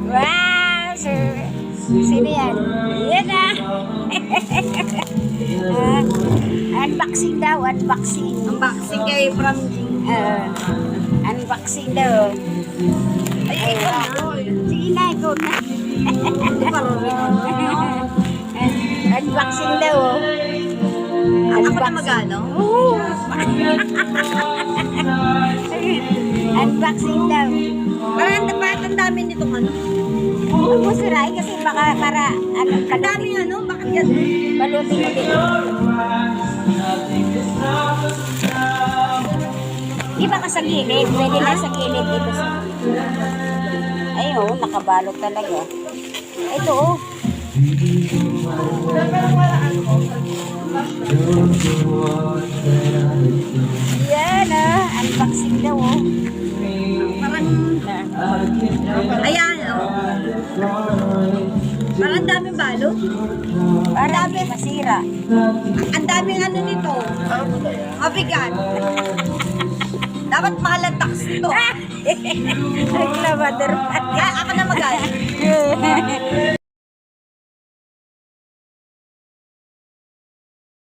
Wow, sino yan? Yan ah. Unboxing daw, unboxing. Unboxing kay from Unboxing daw. Ay, ikaw na. Sige na, ikaw na. Hindi pa rin. Unboxing daw. Ako na magano? Oo. Unboxing daw. Parang ang dami nitong ano. Huwag mo sirain kasi baka para ano, Ang daming ano, bakit yan? balutin mo dito. Di ba ka sa gilid? Pwede na sa gilid dito sa... Ay, oh, nakabalot talaga. Ito, oh. Yan, ah. Unboxing daw, oh. Parang, ayan, oh. Parang ang daming balot. Para hindi masira. Ang daming ano nito. Mabigat. Dapat mahal ang tax nito. Reclamador. Kaya ako na magano.